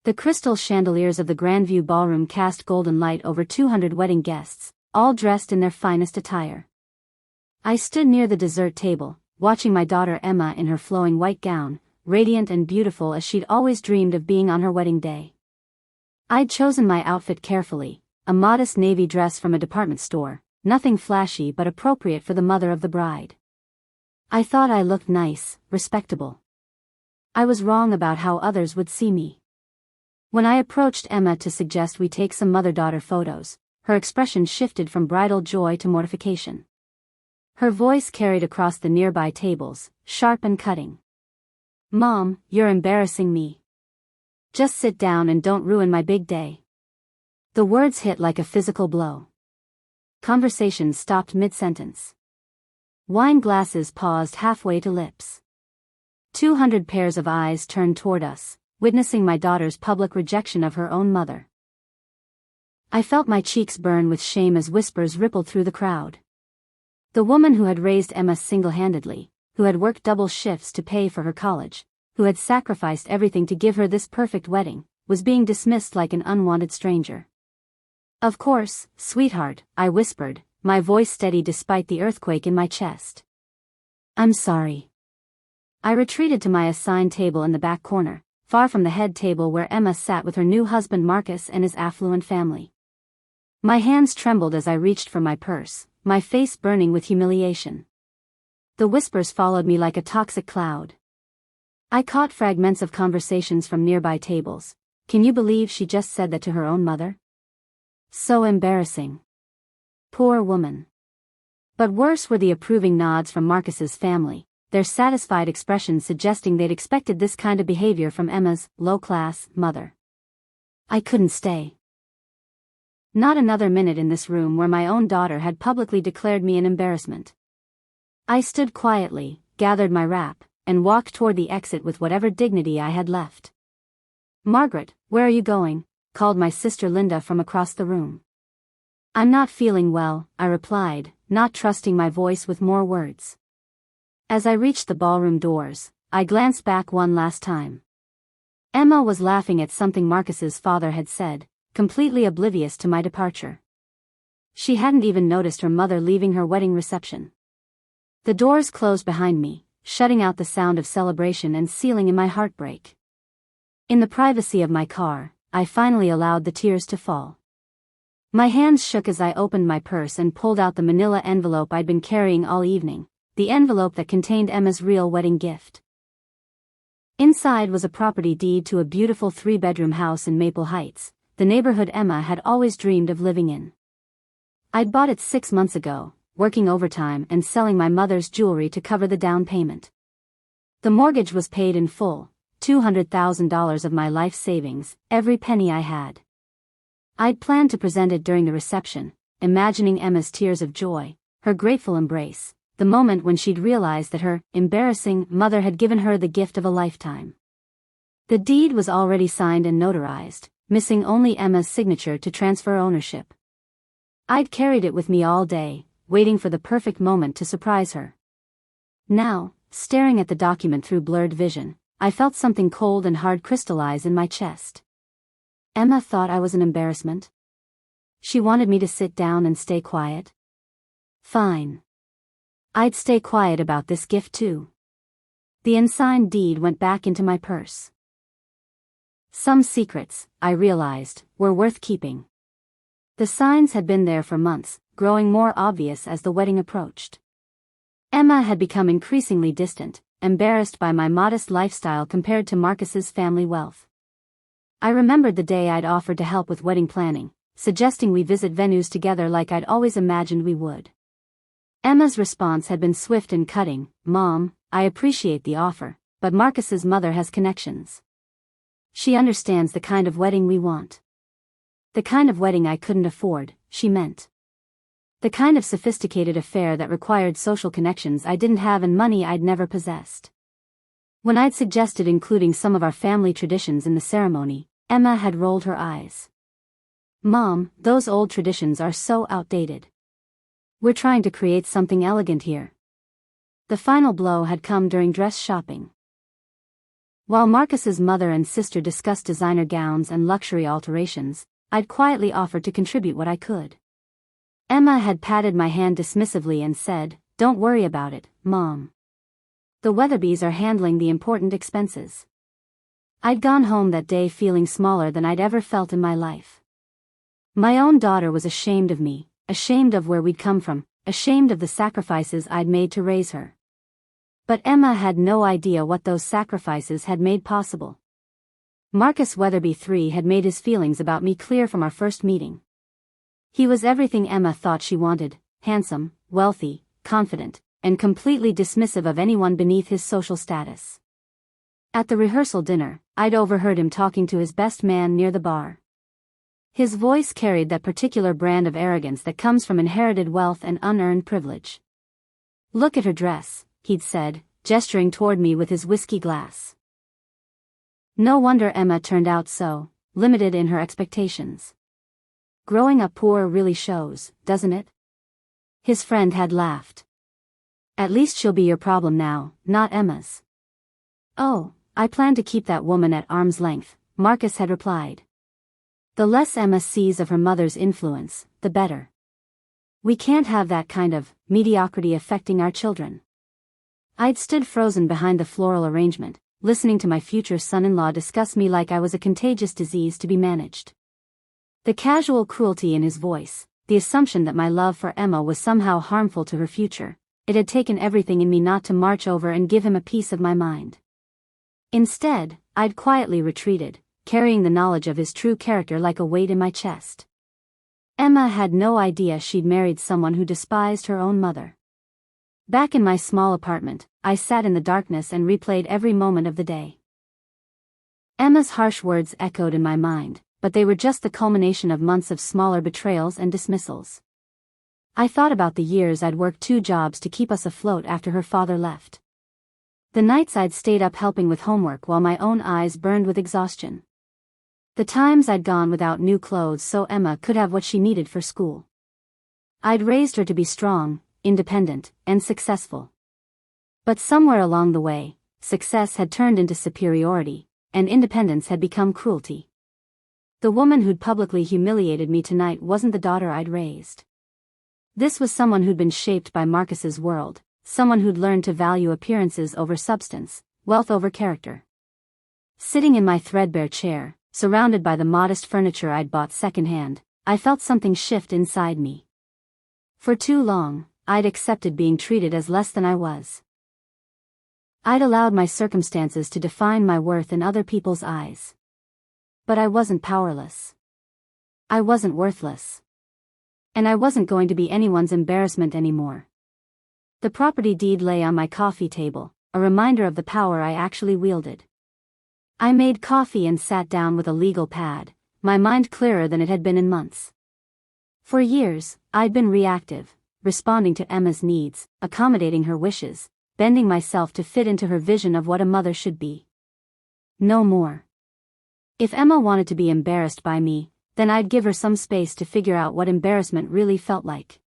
The crystal chandeliers of the Grandview Ballroom cast golden light over 200 wedding guests, all dressed in their finest attire. I stood near the dessert table, watching my daughter Emma in her flowing white gown, radiant and beautiful as she'd always dreamed of being on her wedding day. I'd chosen my outfit carefully, a modest navy dress from a department store, nothing flashy but appropriate for the mother of the bride. I thought I looked nice, respectable. I was wrong about how others would see me. When I approached Emma to suggest we take some mother-daughter photos, her expression shifted from bridal joy to mortification. Her voice carried across the nearby tables, sharp and cutting. "Mom, you're embarrassing me. Just sit down and don't ruin my big day." The words hit like a physical blow. Conversation stopped mid-sentence. Wine glasses paused halfway to lips. 200 pairs of eyes turned toward us, witnessing my daughter's public rejection of her own mother. I felt my cheeks burn with shame as whispers rippled through the crowd. The woman who had raised Emma single-handedly, who had worked double shifts to pay for her college, who had sacrificed everything to give her this perfect wedding, was being dismissed like an unwanted stranger. "Of course, sweetheart," I whispered, my voice steady despite the earthquake in my chest. "I'm sorry." I retreated to my assigned table in the back corner, far from the head table where Emma sat with her new husband Marcus and his affluent family. My hands trembled as I reached for my purse, my face burning with humiliation. The whispers followed me like a toxic cloud. I caught fragments of conversations from nearby tables. "Can you believe she just said that to her own mother? So embarrassing. Poor woman." But worse were the approving nods from Marcus's family, their satisfied expressions suggesting they'd expected this kind of behavior from Emma's low-class mother. I couldn't stay. Not another minute in this room where my own daughter had publicly declared me an embarrassment. I stood quietly, gathered my wrap, and walked toward the exit with whatever dignity I had left. "Margaret, where are you going?" called my sister Linda from across the room. "I'm not feeling well," I replied, not trusting my voice with more words. As I reached the ballroom doors, I glanced back one last time. Emma was laughing at something Marcus's father had said, completely oblivious to my departure. She hadn't even noticed her mother leaving her wedding reception. The doors closed behind me, shutting out the sound of celebration and sealing in my heartbreak. In the privacy of my car, I finally allowed the tears to fall. My hands shook as I opened my purse and pulled out the manila envelope I'd been carrying all evening, the envelope that contained Emma's real wedding gift. Inside was a property deed to a beautiful 3-bedroom house in Maple Heights, the neighborhood Emma had always dreamed of living in. I'd bought it 6 months ago, working overtime and selling my mother's jewelry to cover the down payment. The mortgage was paid in full, $200,000 of my life savings, every penny I had. I'd planned to present it during the reception, imagining Emma's tears of joy, her grateful embrace, the moment when she'd realized that her embarrassing mother had given her the gift of a lifetime. The deed was already signed and notarized, missing only Emma's signature to transfer ownership. I'd carried it with me all day, waiting for the perfect moment to surprise her. Now, staring at the document through blurred vision, I felt something cold and hard crystallize in my chest. Emma thought I was an embarrassment. She wanted me to sit down and stay quiet. Fine. I'd stay quiet about this gift too. The unsigned deed went back into my purse. Some secrets, I realized, were worth keeping. The signs had been there for months, growing more obvious as the wedding approached. Emma had become increasingly distant, embarrassed by my modest lifestyle compared to Marcus's family wealth. I remembered the day I'd offered to help with wedding planning, suggesting we visit venues together like I'd always imagined we would. Emma's response had been swift and cutting. "Mom, I appreciate the offer, but Marcus's mother has connections. She understands the kind of wedding we want." The kind of wedding I couldn't afford, she meant. The kind of sophisticated affair that required social connections I didn't have and money I'd never possessed. When I'd suggested including some of our family traditions in the ceremony, Emma had rolled her eyes. "Mom, those old traditions are so outdated. We're trying to create something elegant here." The final blow had come during dress shopping. While Marcus's mother and sister discussed designer gowns and luxury alterations, I'd quietly offered to contribute what I could. Emma had patted my hand dismissively and said, "Don't worry about it, Mom. The Weatherbys are handling the important expenses." I'd gone home that day feeling smaller than I'd ever felt in my life. My own daughter was ashamed of me, ashamed of where we'd come from, ashamed of the sacrifices I'd made to raise her. But Emma had no idea what those sacrifices had made possible. Marcus Weatherby III had made his feelings about me clear from our first meeting. He was everything Emma thought she wanted: handsome, wealthy, confident, and completely dismissive of anyone beneath his social status. At the rehearsal dinner, I'd overheard him talking to his best man near the bar. His voice carried that particular brand of arrogance that comes from inherited wealth and unearned privilege. "Look at her dress," he'd said, gesturing toward me with his whiskey glass. No wonder Emma turned out so limited in her expectations. Growing up poor really shows, doesn't it? His friend had laughed. "At least she'll be your problem now, not Emma's." "Oh, I plan to keep that woman at arm's length," Marcus had replied. "The less Emma sees of her mother's influence, the better. We can't have that kind of mediocrity affecting our children." I'd stood frozen behind the floral arrangement, listening to my future son-in-law discuss me like I was a contagious disease to be managed. The casual cruelty in his voice, the assumption that my love for Emma was somehow harmful to her future, it had taken everything in me not to march over and give him a piece of my mind. Instead, I'd quietly retreated, carrying the knowledge of his true character like a weight in my chest. Emma had no idea she'd married someone who despised her own mother. Back in my small apartment, I sat in the darkness and replayed every moment of the day. Emma's harsh words echoed in my mind, but they were just the culmination of months of smaller betrayals and dismissals. I thought about the years I'd worked 2 jobs to keep us afloat after her father left. The nights I'd stayed up helping with homework while my own eyes burned with exhaustion. The times I'd gone without new clothes so Emma could have what she needed for school. I'd raised her to be strong, independent, and successful. But somewhere along the way, success had turned into superiority, and independence had become cruelty. The woman who'd publicly humiliated me tonight wasn't the daughter I'd raised. This was someone who'd been shaped by Marcus's world, someone who'd learned to value appearances over substance, wealth over character. Sitting in my threadbare chair, surrounded by the modest furniture I'd bought secondhand, I felt something shift inside me. For too long, I'd accepted being treated as less than I was. I'd allowed my circumstances to define my worth in other people's eyes. But I wasn't powerless. I wasn't worthless. And I wasn't going to be anyone's embarrassment anymore. The property deed lay on my coffee table, a reminder of the power I actually wielded. I made coffee and sat down with a legal pad, my mind clearer than it had been in months. For years, I'd been reactive, responding to Emma's needs, accommodating her wishes, bending myself to fit into her vision of what a mother should be. No more. If Emma wanted to be embarrassed by me, then I'd give her some space to figure out what embarrassment really felt like.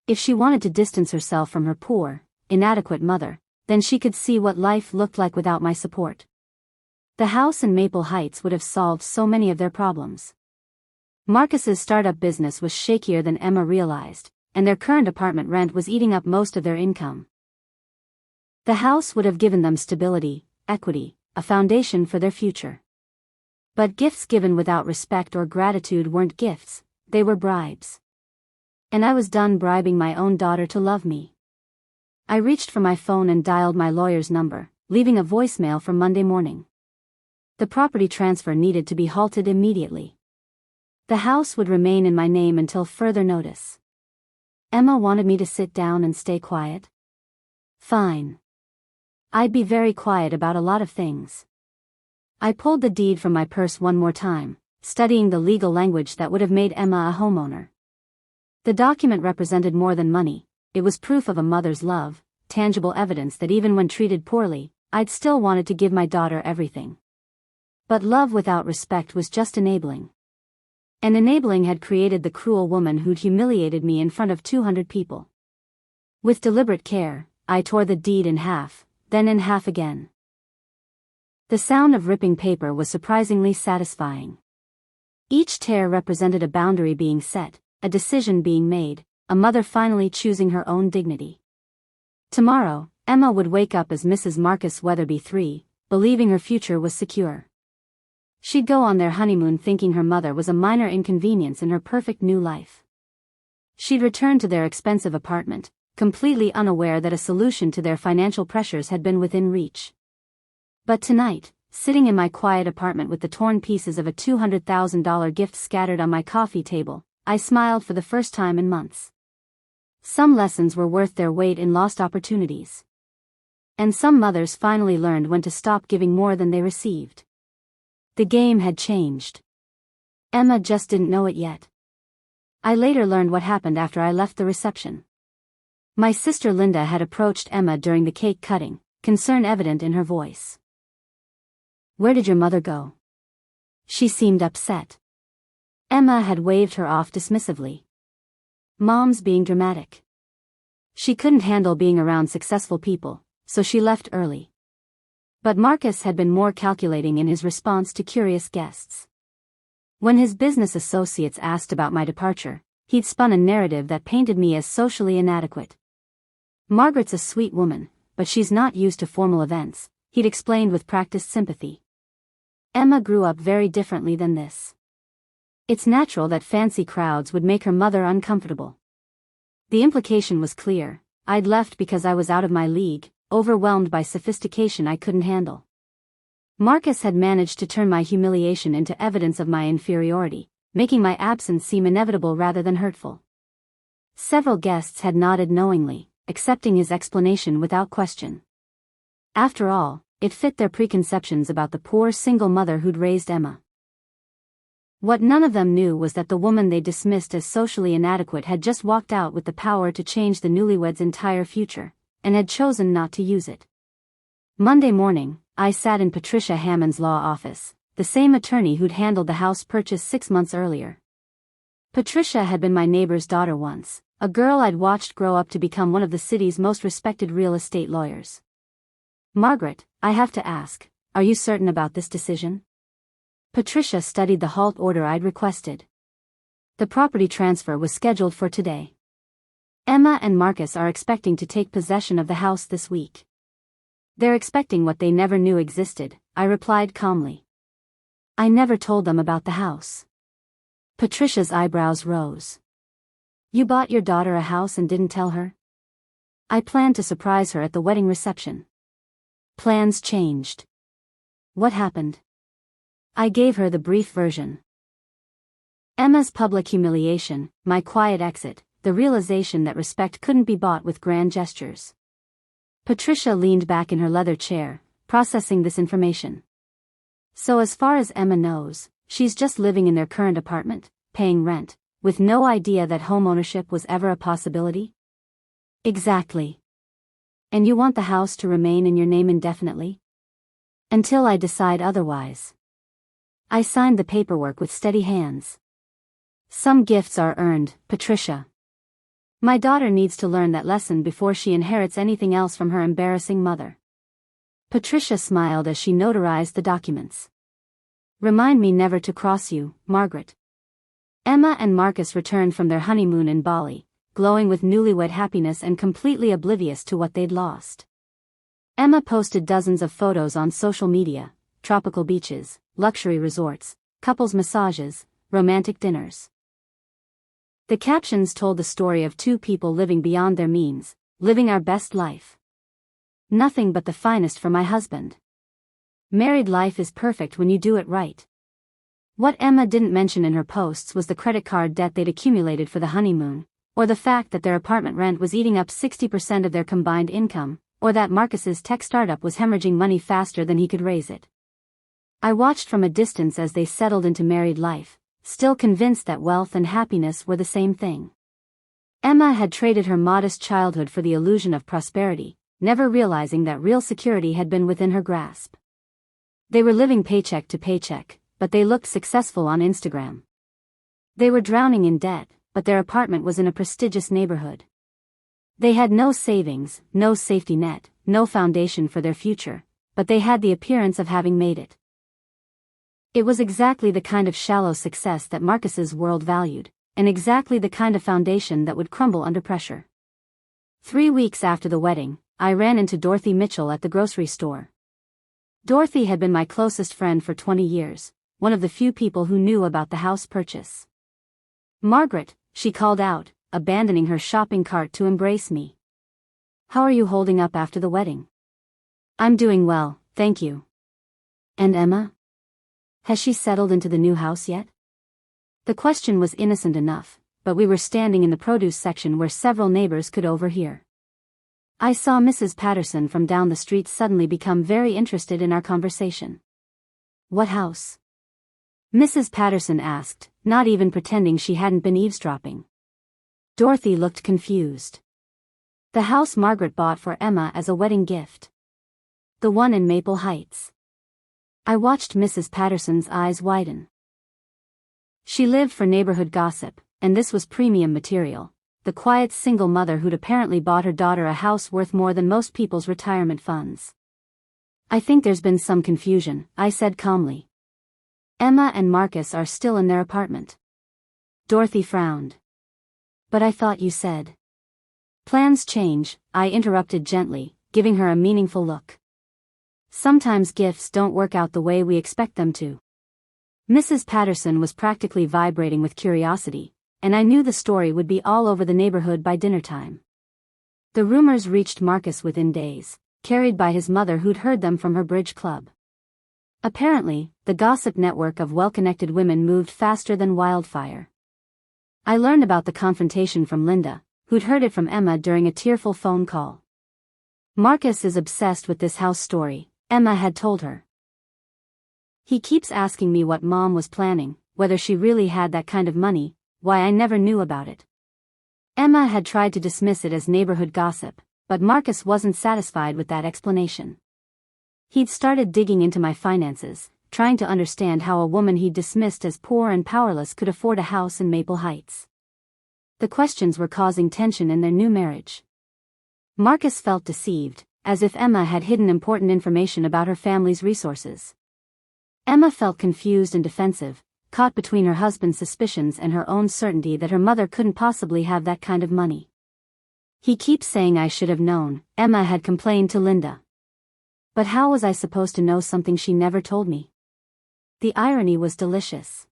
If she wanted to distance herself from her poor, inadequate mother, then she could see what life looked like without my support. The house in Maple Heights would have solved so many of their problems. Marcus's startup business was shakier than Emma realized, and their current apartment rent was eating up most of their income. The house would have given them stability, equity, a foundation for their future. But gifts given without respect or gratitude weren't gifts, they were bribes. And I was done bribing my own daughter to love me. I reached for my phone and dialed my lawyer's number, leaving a voicemail for Monday morning. The property transfer needed to be halted immediately. The house would remain in my name until further notice. Emma wanted me to sit down and stay quiet. Fine. I'd be very quiet about a lot of things. I pulled the deed from my purse one more time, studying the legal language that would have made Emma a homeowner. The document represented more than money, it was proof of a mother's love, tangible evidence that even when treated poorly, I'd still wanted to give my daughter everything. But love without respect was just enabling. And enabling had created the cruel woman who'd humiliated me in front of 200 people. With deliberate care, I tore the deed in half, then in half again. The sound of ripping paper was surprisingly satisfying. Each tear represented a boundary being set, a decision being made, a mother finally choosing her own dignity. Tomorrow, Emma would wake up as Mrs. Marcus Weatherby III, believing her future was secure. She'd go on their honeymoon thinking her mother was a minor inconvenience in her perfect new life. She'd return to their expensive apartment, completely unaware that a solution to their financial pressures had been within reach. But tonight, sitting in my quiet apartment with the torn pieces of a $200,000 gift scattered on my coffee table, I smiled for the first time in months. Some lessons were worth their weight in lost opportunities. And some mothers finally learned when to stop giving more than they received. The game had changed. Emma just didn't know it yet. I later learned what happened after I left the reception. My sister Linda had approached Emma during the cake cutting, concern evident in her voice. "Where did your mother go?" She seemed upset. Emma had waved her off dismissively. "Mom's being dramatic. She couldn't handle being around successful people, so she left early." But Marcus had been more calculating in his response to curious guests. When his business associates asked about my departure, he'd spun a narrative that painted me as socially inadequate. "Margaret's a sweet woman, but she's not used to formal events," he'd explained with practiced sympathy. Emma grew up very differently than this. It's natural that fancy crowds would make her mother uncomfortable. The implication was clear: I'd left because I was out of my league, overwhelmed by sophistication I couldn't handle. Marcus had managed to turn my humiliation into evidence of my inferiority, making my absence seem inevitable rather than hurtful. Several guests had nodded knowingly, accepting his explanation without question. After all, it fit their preconceptions about the poor single mother who'd raised Emma. What none of them knew was that the woman they dismissed as socially inadequate had just walked out with the power to change the newlyweds' entire future, and had chosen not to use it. Monday morning, I sat in Patricia Hammond's law office, the same attorney who'd handled the house purchase 6 months earlier. Patricia had been my neighbor's daughter once, a girl I'd watched grow up to become one of the city's most respected real estate lawyers. "Margaret, I have to ask, are you certain about this decision?" Patricia studied the halt order I'd requested. The property transfer was scheduled for today. Emma and Marcus are expecting to take possession of the house this week. "They're expecting what they never knew existed," I replied calmly. "I never told them about the house." Patricia's eyebrows rose. "You bought your daughter a house and didn't tell her?" "I planned to surprise her at the wedding reception." Plans changed. "What happened?" I gave her the brief version. Emma's public humiliation, my quiet exit, the realization that respect couldn't be bought with grand gestures. Patricia leaned back in her leather chair, processing this information. "So as far as Emma knows, she's just living in their current apartment, paying rent, with no idea that homeownership was ever a possibility?" "Exactly." "And you want the house to remain in your name indefinitely?" "Until I decide otherwise." I signed the paperwork with steady hands. "Some gifts are earned, Patricia. My daughter needs to learn that lesson before she inherits anything else from her embarrassing mother." Patricia smiled as she notarized the documents. "Remind me never to cross you, Margaret." Emma and Marcus returned from their honeymoon in Bali, glowing with newlywed happiness and completely oblivious to what they'd lost. Emma posted dozens of photos on social media: tropical beaches, luxury resorts, couples massages, romantic dinners. The captions told the story of two people living beyond their means, living our best life. Nothing but the finest for my husband. Married life is perfect when you do it right. What Emma didn't mention in her posts was the credit card debt they'd accumulated for the honeymoon, or the fact that their apartment rent was eating up 60% of their combined income, or that Marcus's tech startup was hemorrhaging money faster than he could raise it. I watched from a distance as they settled into married life, still convinced that wealth and happiness were the same thing. Emma had traded her modest childhood for the illusion of prosperity, never realizing that real security had been within her grasp. They were living paycheck to paycheck, but they looked successful on Instagram. They were drowning in debt, but their apartment was in a prestigious neighborhood. They had no savings, no safety net, no foundation for their future, but they had the appearance of having made it. It was exactly the kind of shallow success that Marcus's world valued, and exactly the kind of foundation that would crumble under pressure. 3 weeks after the wedding, I ran into Dorothy Mitchell at the grocery store. Dorothy had been my closest friend for 20 years, one of the few people who knew about the house purchase. "Margaret," she called out, abandoning her shopping cart to embrace me. "How are you holding up after the wedding?" "I'm doing well, thank you." "And Emma? Has she settled into the new house yet?" The question was innocent enough, but we were standing in the produce section where several neighbors could overhear. I saw Mrs. Patterson from down the street suddenly become very interested in our conversation. "What house?" Mrs. Patterson asked, not even pretending she hadn't been eavesdropping. Dorothy looked confused. "The house Margaret bought for Emma as a wedding gift. The one in Maple Heights." I watched Mrs. Patterson's eyes widen. She lived for neighborhood gossip, and this was premium material, the quiet single mother who'd apparently bought her daughter a house worth more than most people's retirement funds. "I think there's been some confusion," I said calmly. "Emma and Marcus are still in their apartment." Dorothy frowned. "But I thought you said..." "Plans change," I interrupted gently, giving her a meaningful look. "Sometimes gifts don't work out the way we expect them to." Mrs. Patterson was practically vibrating with curiosity, and I knew the story would be all over the neighborhood by dinner time. The rumors reached Marcus within days, carried by his mother who'd heard them from her bridge club. Apparently, the gossip network of well-connected women moved faster than wildfire. I learned about the confrontation from Linda, who'd heard it from Emma during a tearful phone call. "Marcus is obsessed with this house story," Emma had told her. "He keeps asking me what Mom was planning, whether she really had that kind of money, why I never knew about it." Emma had tried to dismiss it as neighborhood gossip, but Marcus wasn't satisfied with that explanation. He'd started digging into my finances, trying to understand how a woman he'd dismissed as poor and powerless could afford a house in Maple Heights. The questions were causing tension in their new marriage. Marcus felt deceived, as if Emma had hidden important information about her family's resources. Emma felt confused and defensive, caught between her husband's suspicions and her own certainty that her mother couldn't possibly have that kind of money. "He keeps saying I should have known," Emma had complained to Linda. "But how was I supposed to know something she never told me?" The irony was delicious.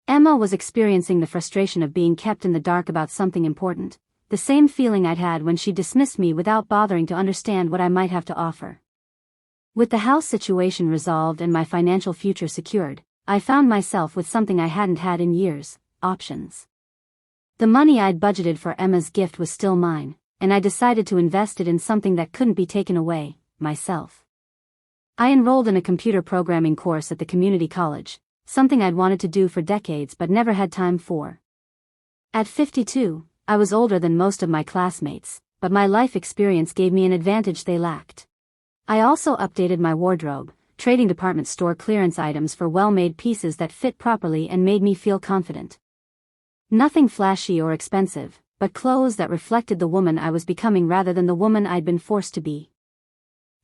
Emma was experiencing the frustration of being kept in the dark about something important, the same feeling I'd had when she dismissed me without bothering to understand what I might have to offer. With the house situation resolved and my financial future secured, I found myself with something I hadn't had in years: options. The money I'd budgeted for Emma's gift was still mine, and I decided to invest it in something that couldn't be taken away: myself. I enrolled in a computer programming course at the community college, something I'd wanted to do for decades but never had time for. At 52, I was older than most of my classmates, but my life experience gave me an advantage they lacked. I also updated my wardrobe, trading department store clearance items for well-made pieces that fit properly and made me feel confident. Nothing flashy or expensive, but clothes that reflected the woman I was becoming rather than the woman I'd been forced to be.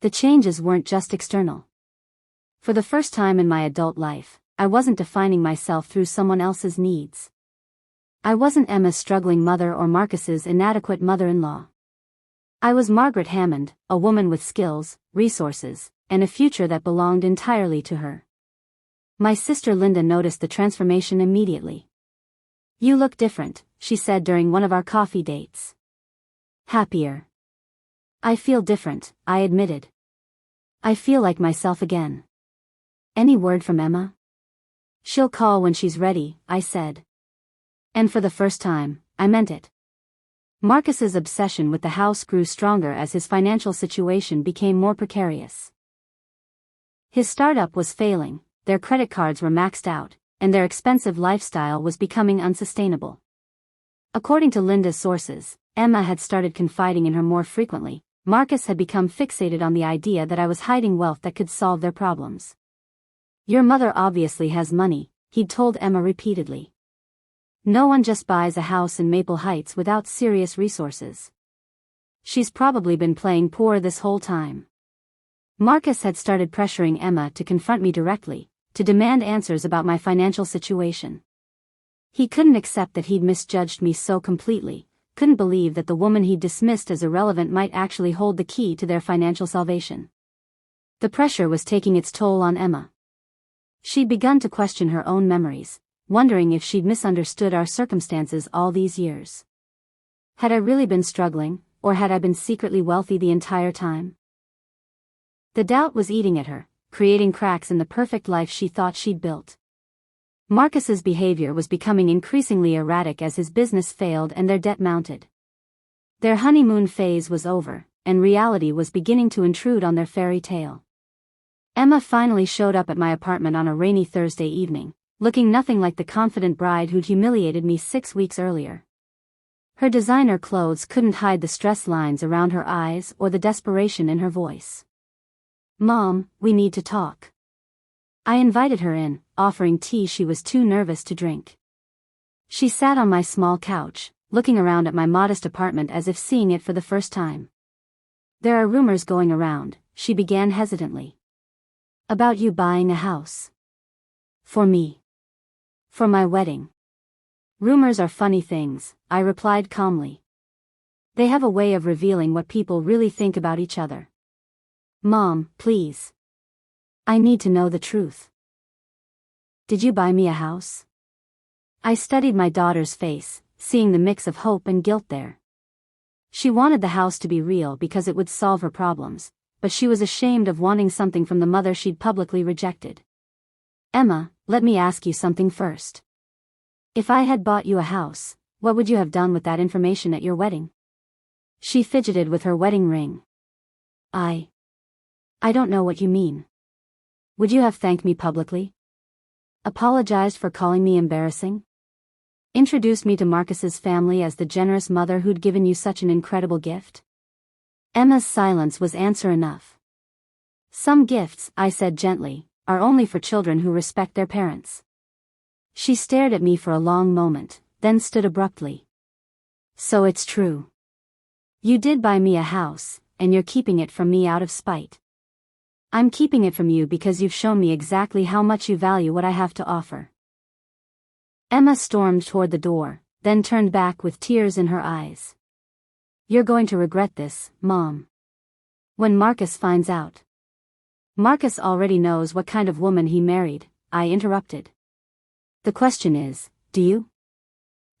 The changes weren't just external. For the first time in my adult life, I wasn't defining myself through someone else's needs. I wasn't Emma's struggling mother or Marcus's inadequate mother-in-law. I was Margaret Hammond, a woman with skills, resources, and a future that belonged entirely to her. My sister Linda noticed the transformation immediately. "You look different," she said during one of our coffee dates. "Happier." "I feel different," I admitted. "I feel like myself again." "Any word from Emma?" "She'll call when she's ready," I said. And for the first time, I meant it. Marcus's obsession with the house grew stronger as his financial situation became more precarious. His startup was failing, their credit cards were maxed out, and their expensive lifestyle was becoming unsustainable. According to Linda's sources, Emma had started confiding in her more frequently. Marcus had become fixated on the idea that I was hiding wealth that could solve their problems. "Your mother obviously has money," he'd told Emma repeatedly. "No one just buys a house in Maple Heights without serious resources. She's probably been playing poor this whole time." Marcus had started pressuring Emma to confront me directly, to demand answers about my financial situation. He couldn't accept that he'd misjudged me so completely, couldn't believe that the woman he'd dismissed as irrelevant might actually hold the key to their financial salvation. The pressure was taking its toll on Emma. She'd begun to question her own memories, wondering if she'd misunderstood our circumstances all these years. Had I really been struggling, or had I been secretly wealthy the entire time? The doubt was eating at her, creating cracks in the perfect life she thought she'd built. Marcus's behavior was becoming increasingly erratic as his business failed and their debt mounted. Their honeymoon phase was over, and reality was beginning to intrude on their fairy tale. Emma finally showed up at my apartment on a rainy Thursday evening, looking nothing like the confident bride who'd humiliated me 6 weeks earlier. Her designer clothes couldn't hide the stress lines around her eyes or the desperation in her voice. "Mom, we need to talk." I invited her in, offering tea she was too nervous to drink. She sat on my small couch, looking around at my modest apartment as if seeing it for the first time. "There are rumors going around," she began hesitantly. "About you buying a house." "For me?" "For my wedding." "Rumors are funny things," I replied calmly. "They have a way of revealing what people really think about each other." "Mom, please. I need to know the truth. Did you buy me a house?" I studied my daughter's face, seeing the mix of hope and guilt there. She wanted the house to be real because it would solve her problems, but she was ashamed of wanting something from the mother she'd publicly rejected. "Emma, let me ask you something first. If I had bought you a house, what would you have done with that information at your wedding?" She fidgeted with her wedding ring. I don't know what you mean. Would you have thanked me publicly? Apologized for calling me embarrassing? Introduced me to Marcus's family as the generous mother who'd given you such an incredible gift? Emma's silence was answer enough. "Some gifts," I said gently, "are only for children who respect their parents." She stared at me for a long moment, then stood abruptly. "So it's true. You did buy me a house, and you're keeping it from me out of spite." "I'm keeping it from you because you've shown me exactly how much you value what I have to offer." Emma stormed toward the door, then turned back with tears in her eyes. "You're going to regret this, Mom. When Marcus finds out." "Marcus already knows what kind of woman he married," I interrupted. "The question is, do you?"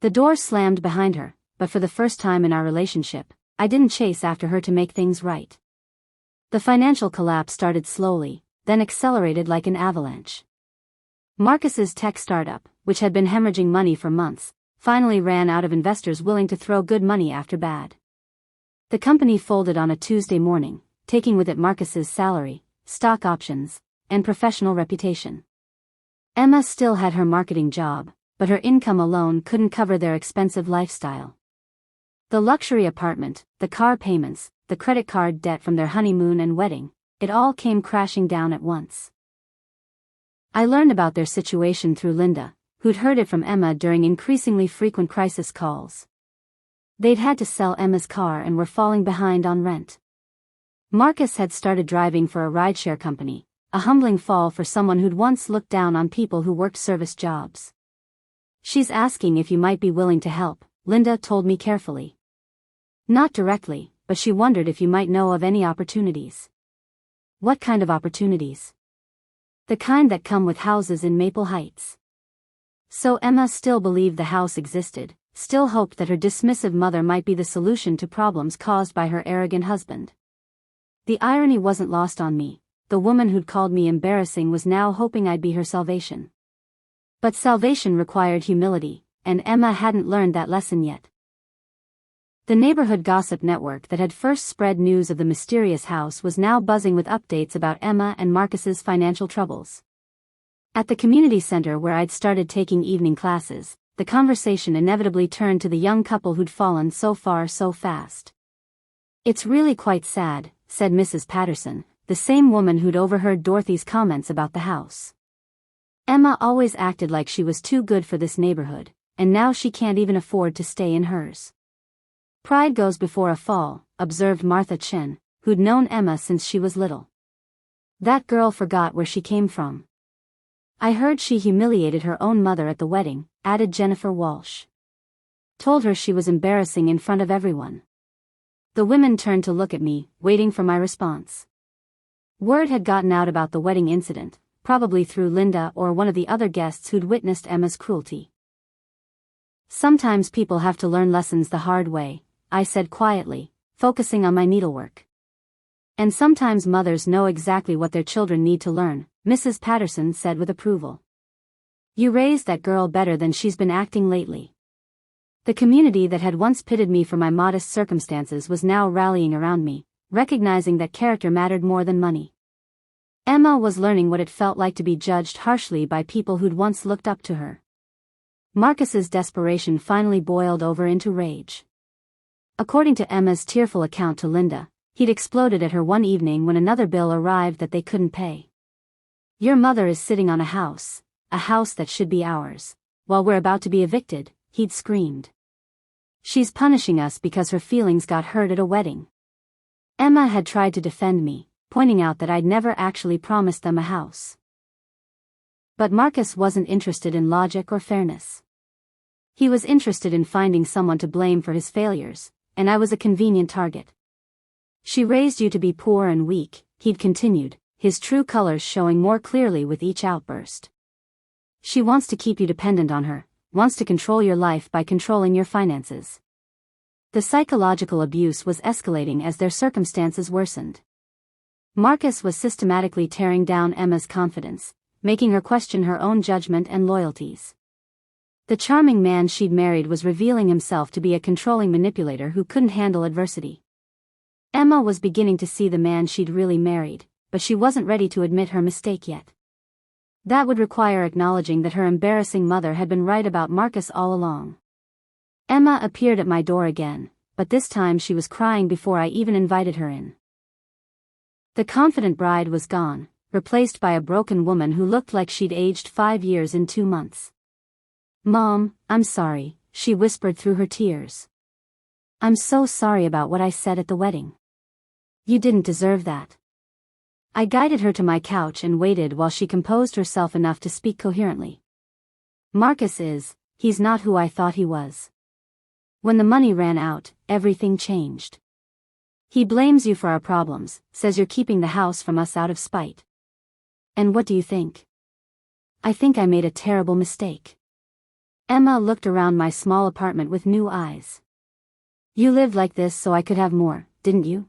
The door slammed behind her, but for the first time in our relationship, I didn't chase after her to make things right. The financial collapse started slowly, then accelerated like an avalanche. Marcus's tech startup, which had been hemorrhaging money for months, finally ran out of investors willing to throw good money after bad. The company folded on a Tuesday morning, taking with it Marcus's salary, stock options, and professional reputation. Emma still had her marketing job, but her income alone couldn't cover their expensive lifestyle. The luxury apartment, the car payments, the credit card debt from their honeymoon and wedding, it all came crashing down at once. I learned about their situation through Linda, who'd heard it from Emma during increasingly frequent crisis calls. They'd had to sell Emma's car and were falling behind on rent. Marcus had started driving for a rideshare company, a humbling fall for someone who'd once looked down on people who worked service jobs. "She's asking if you might be willing to help," Linda told me carefully. "Not directly, but she wondered if you might know of any opportunities." "What kind of opportunities?" "The kind that come with houses in Maple Heights." So Emma still believed the house existed, still hoped that her dismissive mother might be the solution to problems caused by her arrogant husband. The irony wasn't lost on me. The woman who'd called me embarrassing was now hoping I'd be her salvation. But salvation required humility, and Emma hadn't learned that lesson yet. The neighborhood gossip network that had first spread news of the mysterious house was now buzzing with updates about Emma and Marcus's financial troubles. At the community center where I'd started taking evening classes, the conversation inevitably turned to the young couple who'd fallen so far so fast. "It's really quite sad," said Mrs. Patterson, the same woman who'd overheard Dorothy's comments about the house. "Emma always acted like she was too good for this neighborhood, and now she can't even afford to stay in hers." "Pride goes before a fall," observed Martha Chin, who'd known Emma since she was little. That girl forgot where she came from. I heard she humiliated her own mother at the wedding, added Jennifer Walsh. Told her she was embarrassing in front of everyone. The women turned to look at me, waiting for my response. Word had gotten out about the wedding incident, probably through Linda or one of the other guests who'd witnessed Emma's cruelty. Sometimes people have to learn lessons the hard way, I said quietly, focusing on my needlework. And sometimes mothers know exactly what their children need to learn, Mrs. Patterson said with approval. You raised that girl better than she's been acting lately. The community that had once pitted me for my modest circumstances was now rallying around me, recognizing that character mattered more than money. Emma was learning what it felt like to be judged harshly by people who'd once looked up to her. Marcus's desperation finally boiled over into rage. According to Emma's tearful account to Linda, he'd exploded at her one evening when another bill arrived that they couldn't pay. Your mother is sitting on a house that should be ours, while we're about to be evicted, he'd screamed. She's punishing us because her feelings got hurt at a wedding. Emma had tried to defend me, pointing out that I'd never actually promised them a house. But Marcus wasn't interested in logic or fairness. He was interested in finding someone to blame for his failures, and I was a convenient target. She raised you to be poor and weak, he'd continued, his true colors showing more clearly with each outburst. She wants to keep you dependent on her, wants to control your life by controlling your finances. The psychological abuse was escalating as their circumstances worsened. Marcus was systematically tearing down Emma's confidence, making her question her own judgment and loyalties. The charming man she'd married was revealing himself to be a controlling manipulator who couldn't handle adversity. Emma was beginning to see the man she'd really married, but she wasn't ready to admit her mistake yet. That would require acknowledging that her embarrassing mother had been right about Marcus all along. Emma appeared at my door again, but this time she was crying before I even invited her in. The confident bride was gone, replaced by a broken woman who looked like she'd aged 5 years in 2 months. Mom, I'm sorry, she whispered through her tears. I'm so sorry about what I said at the wedding. You didn't deserve that. I guided her to my couch and waited while she composed herself enough to speak coherently. He's not who I thought he was. When the money ran out, everything changed. He blames you for our problems, says you're keeping the house from us out of spite. And what do you think? I think I made a terrible mistake. Emma looked around my small apartment with new eyes. You lived like this so I could have more, didn't you?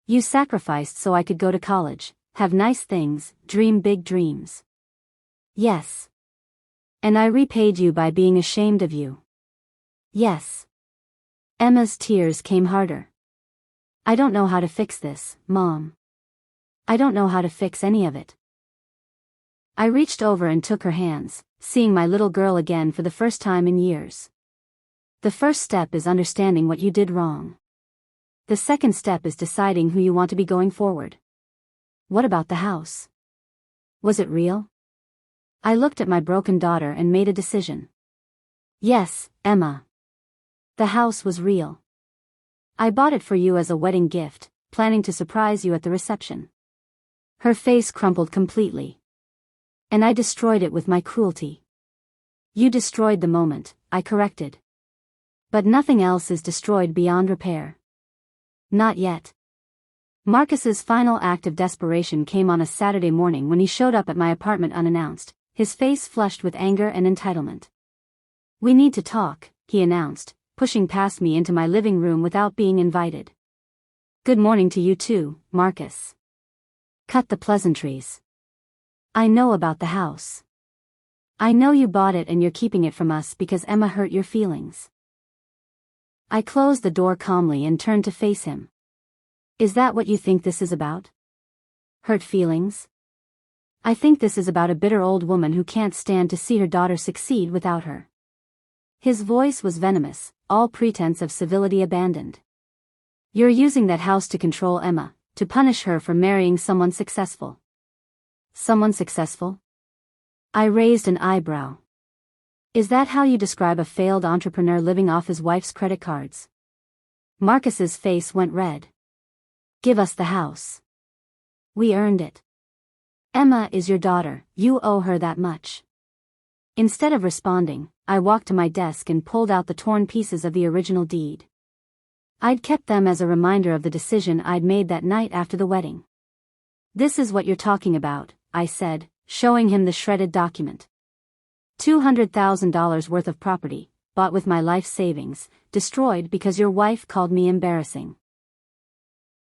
You sacrificed so I could go to college, have nice things, dream big dreams. Yes. And I repaid you by being ashamed of you. Yes. Emma's tears came harder. I don't know how to fix this, Mom. I don't know how to fix any of it. I reached over and took her hands, seeing my little girl again for the first time in years. The first step is understanding what you did wrong. The second step is deciding who you want to be going forward. What about the house? Was it real? I looked at my broken daughter and made a decision. Yes, Emma. The house was real. I bought it for you as a wedding gift, planning to surprise you at the reception. Her face crumpled completely. And I destroyed it with my cruelty. You destroyed the moment, I corrected. But nothing else is destroyed beyond repair. Not yet. Marcus's final act of desperation came on a Saturday morning when he showed up at my apartment unannounced, his face flushed with anger and entitlement. We need to talk, he announced, pushing past me into my living room without being invited. Good morning to you too, Marcus. Cut the pleasantries. I know about the house. I know you bought it and you're keeping it from us because Emma hurt your feelings. I closed the door calmly and turned to face him. Is that what you think this is about? Hurt feelings? I think this is about a bitter old woman who can't stand to see her daughter succeed without her. His voice was venomous, all pretense of civility abandoned. You're using that house to control Emma, to punish her for marrying someone successful. Someone successful? I raised an eyebrow. Is that how you describe a failed entrepreneur living off his wife's credit cards? Marcus's face went red. Give us the house. We earned it. Emma is your daughter, you owe her that much. Instead of responding, I walked to my desk and pulled out the torn pieces of the original deed. I'd kept them as a reminder of the decision I'd made that night after the wedding. This is what you're talking about, I said, showing him the shredded document. $200,000 worth of property, bought with my life savings, destroyed because your wife called me embarrassing.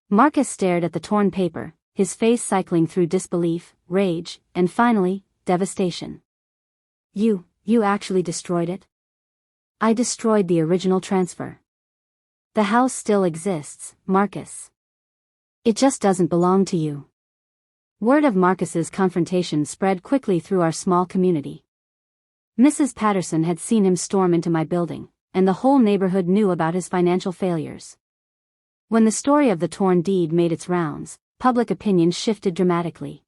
Marcus stared at the torn paper, his face cycling through disbelief, rage, and finally, devastation. You actually destroyed it? I destroyed the original transfer. The house still exists, Marcus. It just doesn't belong to you. Word of Marcus's confrontation spread quickly through our small community. Mrs. Patterson had seen him storm into my building, and the whole neighborhood knew about his financial failures. When the story of the torn deed made its rounds, public opinion shifted dramatically.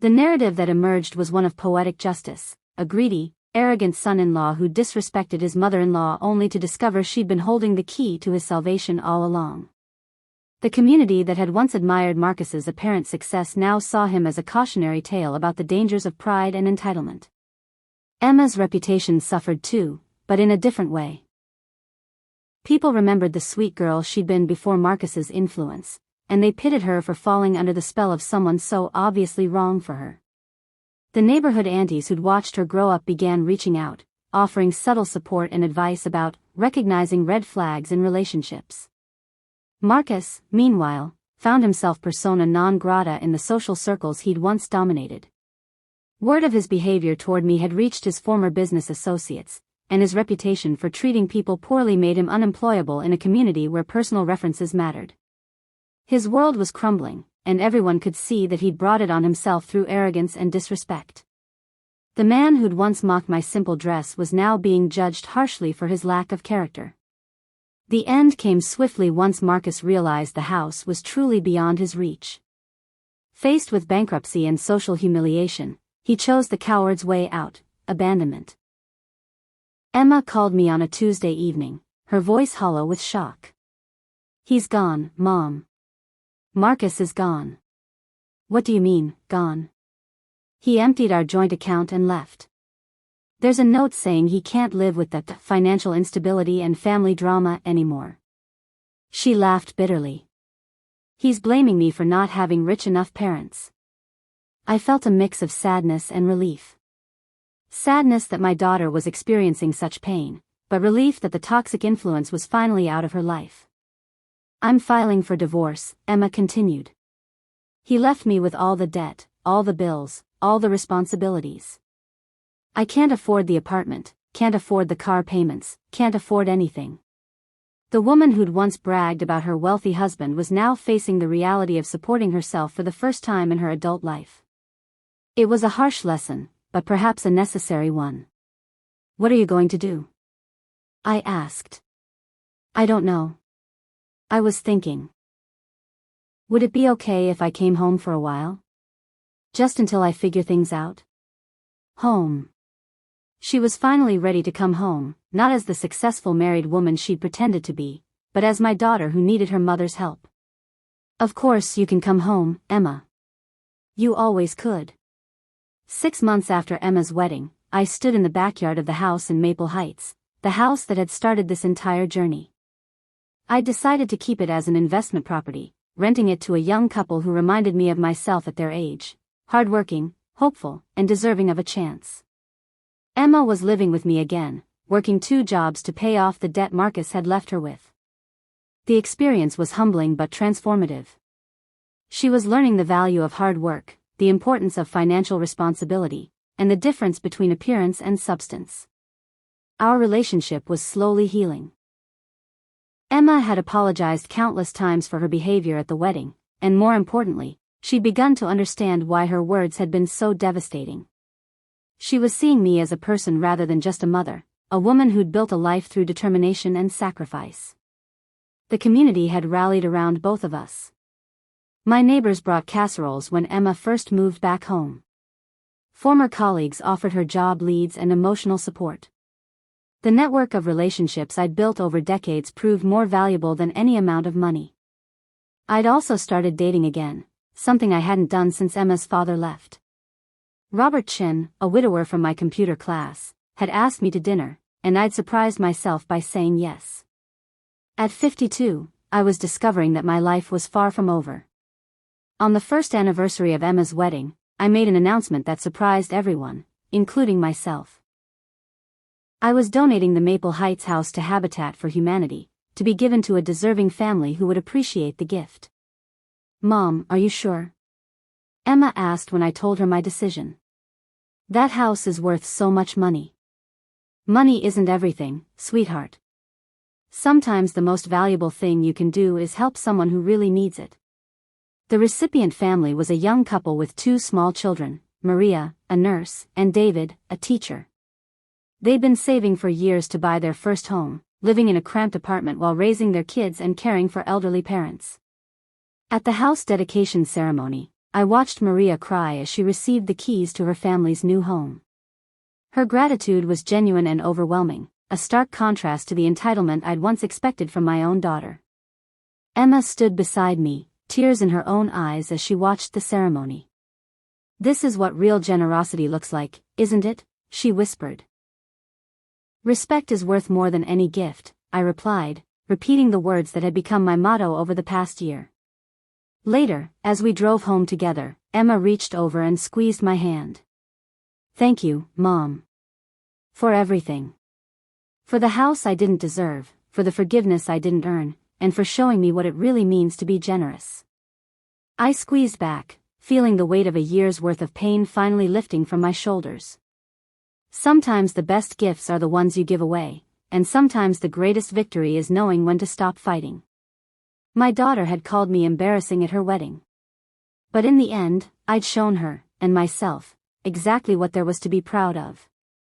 The narrative that emerged was one of poetic justice, a greedy, arrogant son-in-law who disrespected his mother-in-law only to discover she'd been holding the key to his salvation all along. The community that had once admired Marcus's apparent success now saw him as a cautionary tale about the dangers of pride and entitlement. Emma's reputation suffered too, but in a different way. People remembered the sweet girl she'd been before Marcus's influence, and they pitied her for falling under the spell of someone so obviously wrong for her. The neighborhood aunties who'd watched her grow up began reaching out, offering subtle support and advice about recognizing red flags in relationships. Marcus, meanwhile, found himself persona non grata in the social circles he'd once dominated. Word of his behavior toward me had reached his former business associates, and his reputation for treating people poorly made him unemployable in a community where personal references mattered. His world was crumbling, and everyone could see that he'd brought it on himself through arrogance and disrespect. The man who'd once mocked my simple dress was now being judged harshly for his lack of character. The end came swiftly once Marcus realized the house was truly beyond his reach. Faced with bankruptcy and social humiliation, he chose the coward's way out, abandonment. Emma called me on a Tuesday evening, her voice hollow with shock. "He's gone, Mom. Marcus is gone." "What do you mean, gone?" "He emptied our joint account and left. There's a note saying he can't live with that financial instability and family drama anymore." She laughed bitterly. "He's blaming me for not having rich enough parents." I felt a mix of sadness and relief. Sadness that my daughter was experiencing such pain, but relief that the toxic influence was finally out of her life. "I'm filing for divorce," Emma continued. "He left me with all the debt, all the bills, all the responsibilities. I can't afford the apartment, can't afford the car payments, can't afford anything." The woman who'd once bragged about her wealthy husband was now facing the reality of supporting herself for the first time in her adult life. It was a harsh lesson, but perhaps a necessary one. "What are you going to do?" I asked. "I don't know. I was thinking. Would it be okay if I came home for a while? Just until I figure things out?" Home. She was finally ready to come home, not as the successful married woman she'd pretended to be, but as my daughter who needed her mother's help. "Of course you can come home, Emma. You always could." 6 months after Emma's wedding, I stood in the backyard of the house in Maple Heights, the house that had started this entire journey. I decided to keep it as an investment property, renting it to a young couple who reminded me of myself at their age, hardworking, hopeful, and deserving of a chance. Emma was living with me again, working 2 jobs to pay off the debt Marcus had left her with. The experience was humbling but transformative. She was learning the value of hard work, the importance of financial responsibility, and the difference between appearance and substance. Our relationship was slowly healing. Emma had apologized countless times for her behavior at the wedding, and more importantly, she'd begun to understand why her words had been so devastating. She was seeing me as a person rather than just a mother, a woman who'd built a life through determination and sacrifice. The community had rallied around both of us. My neighbors brought casseroles when Emma first moved back home. Former colleagues offered her job leads and emotional support. The network of relationships I'd built over decades proved more valuable than any amount of money. I'd also started dating again, something I hadn't done since Emma's father left. Robert Chin, a widower from my computer class, had asked me to dinner, and I'd surprised myself by saying yes. At 52, I was discovering that my life was far from over. On the first anniversary of Emma's wedding, I made an announcement that surprised everyone, including myself. I was donating the Maple Heights house to Habitat for Humanity, to be given to a deserving family who would appreciate the gift. "Mom, are you sure?" Emma asked when I told her my decision. "That house is worth so much money." "Money isn't everything, sweetheart. Sometimes the most valuable thing you can do is help someone who really needs it." The recipient family was a young couple with 2 small children, Maria, a nurse, and David, a teacher. They'd been saving for years to buy their first home, living in a cramped apartment while raising their kids and caring for elderly parents. At the house dedication ceremony, I watched Maria cry as she received the keys to her family's new home. Her gratitude was genuine and overwhelming, a stark contrast to the entitlement I'd once expected from my own daughter. Emma stood beside me, tears in her own eyes as she watched the ceremony. "This is what real generosity looks like, isn't it?" she whispered. "Respect is worth more than any gift," I replied, repeating the words that had become my motto over the past year. Later, as we drove home together, Emma reached over and squeezed my hand. "Thank you, Mom. For everything. For the house I didn't deserve, for the forgiveness I didn't earn, and for showing me what it really means to be generous." I squeezed back, feeling the weight of a year's worth of pain finally lifting from my shoulders. Sometimes the best gifts are the ones you give away, and sometimes the greatest victory is knowing when to stop fighting. My daughter had called me embarrassing at her wedding. But in the end, I'd shown her, and myself, exactly what there was to be proud of.